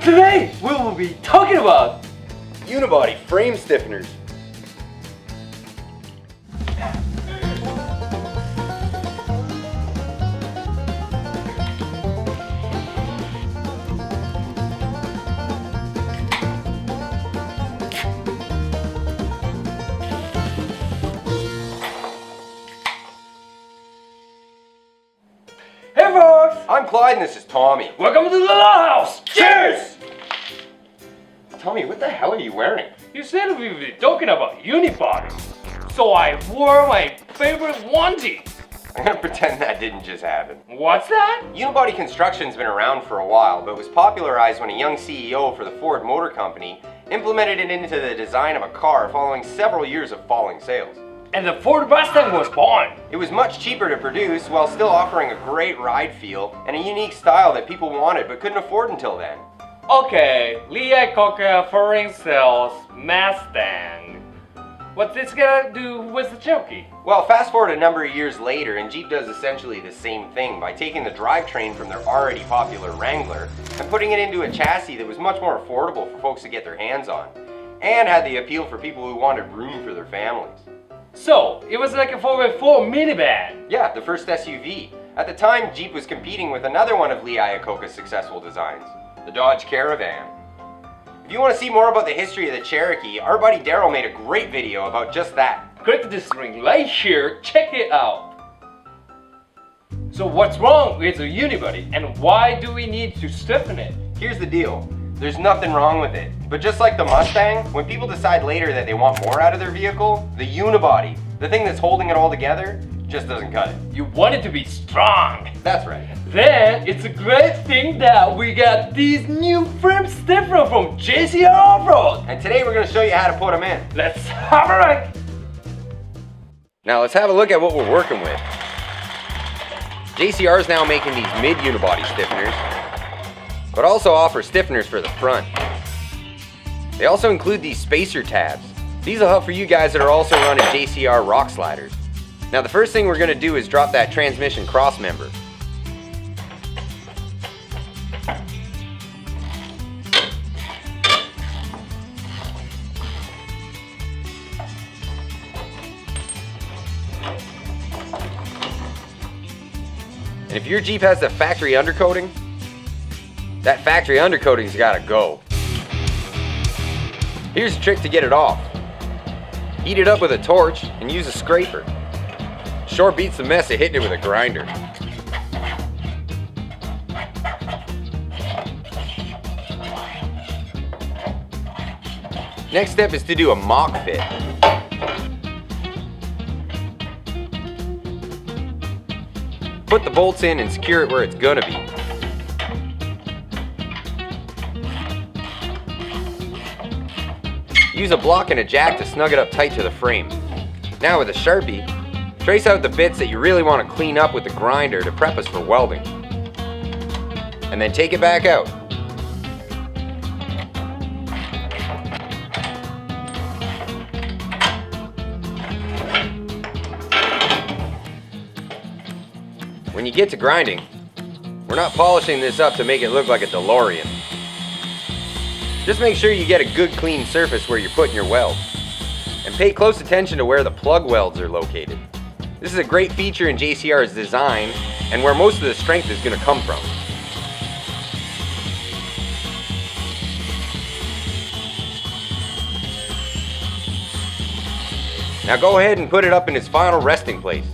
Today we will be talking about Unibody Frame Stiffeners. Hey folks! I'm Clyde and this is Tommy. Welcome to the Roadhouse! Cheers! Tommy, what the hell are you wearing? You said we would be talking about Unibody, so I wore my favorite onesie. I'm gonna pretend that didn't just happen. What's that? Unibody construction's been around for a while, but was popularized when a young CEO for the Ford Motor Company implemented it into the design of a car following several years of falling sales. And the Ford Mustang was born. It was much cheaper to produce while still offering a great ride feel and a unique style that people wanted but couldn't afford until then. Okay, Lee Iacocca foreign sales Mustang. What's this gonna do with the Cherokee? Well, fast forward a number of years later and Jeep does essentially the same thing by taking the drivetrain from their already popular Wrangler and putting it into a chassis that was much more affordable for folks to get their hands on and had the appeal for people who wanted room for their families. So, it was like a 4x4 minivan. Yeah, the first SUV. At the time, Jeep was competing with another one of Lee Iacocca's successful designs, the Dodge Caravan. If you want to see more about the history of the Cherokee, our buddy Daryl made a great video about just that. Click this link right here, check it out. So what's wrong with the Unibody and why do we need to stiffen it? Here's the deal. There's nothing wrong with it. But just like the Mustang, when people decide later that they want more out of their vehicle, the Unibody, the thing that's holding it all together, just doesn't cut it. You want it to be strong. That's right. Then it's a great thing that we got these new frame stiffeners from JCR Offroad. And today we're going to show you how to put them in. Let's have a look. Now let's have a look at what we're working with. JCR is now making these mid-unibody stiffeners, but also offer stiffeners for the front. They also include these spacer tabs. These will help for you guys that are also running JCR rock sliders. Now the first thing we're going to do is drop that transmission crossmember. And if your Jeep has the factory undercoating, that factory undercoating's gotta go. Here's a trick to get it off. Heat it up with a torch and use a scraper. Sure beats the mess of hitting it with a grinder. Next step is to do a mock fit. Put the bolts in and secure it where it's gonna be. Use a block and a jack to snug it up tight to the frame. Now with a Sharpie, trace out the bits that you really want to clean up with the grinder to prep us for welding. And then take it back out. When you get to grinding, we're not polishing this up to make it look like a DeLorean. Just make sure you get a good clean surface where you're putting your weld. And pay close attention to where the plug welds are located. This is a great feature in JCR's design and where most of the strength is going to come from. Now go ahead and put it up in its final resting place.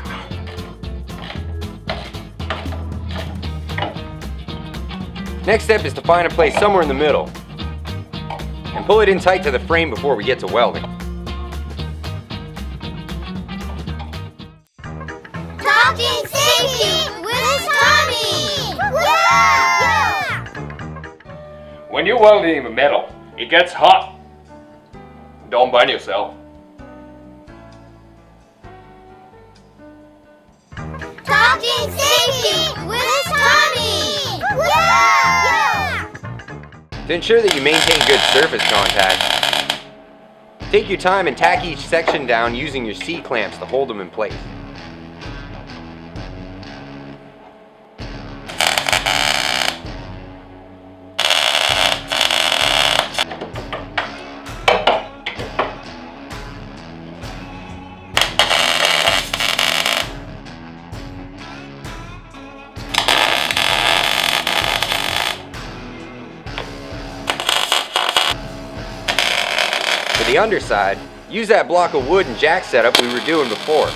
Next step is to find a place somewhere in the middle and pull it in tight to the frame before we get to welding. Talking safety with Tommy! Yeah! When you're welding the metal, it gets hot. Don't burn yourself. Talking safety with Tommy! Yeah! To ensure that you maintain good surface contact, take your time and tack each section down using your C-clamps to hold them in place. the underside, use that block of wood and jack setup we were doing before.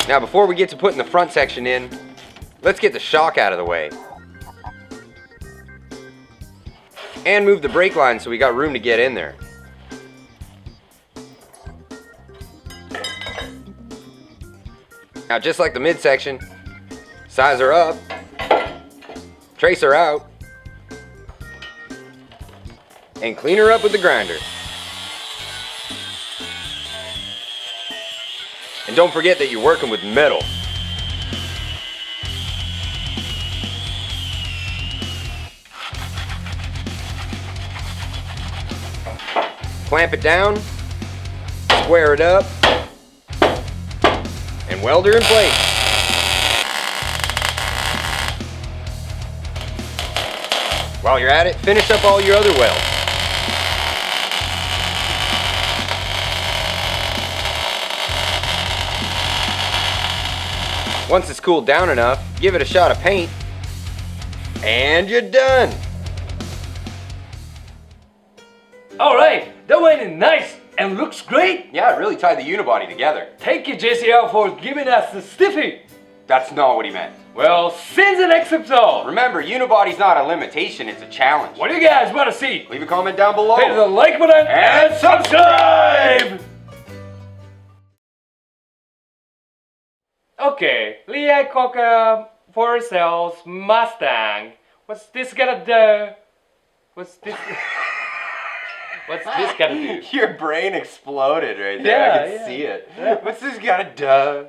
Now before we get to putting the front section in, let's get the shock out of the way. And move the brake line so we got room to get in there. Now just like the midsection, size her up, trace her out, and clean her up with the grinder. And don't forget that you're working with metal. Clamp it down, square it up, and weld her in place. While you're at it, finish up all your other welds. Once it's cooled down enough, give it a shot of paint, and you're done. Alright, that went in nice and looks great. Yeah, it really tied the unibody together. Thank you, JCR, for giving us the stiffy. That's not what he meant. Well, since it accepts all, Remember, unibody's not a limitation, it's a challenge. what do you guys want to see? Leave a comment down below. Hit the like button and subscribe! Okay, Lehigh Coca 4 cells Mustang. What's this gonna do? What's this? What's this gonna do? Your brain exploded right there. Yeah, I can yeah. see it. What's this gonna do?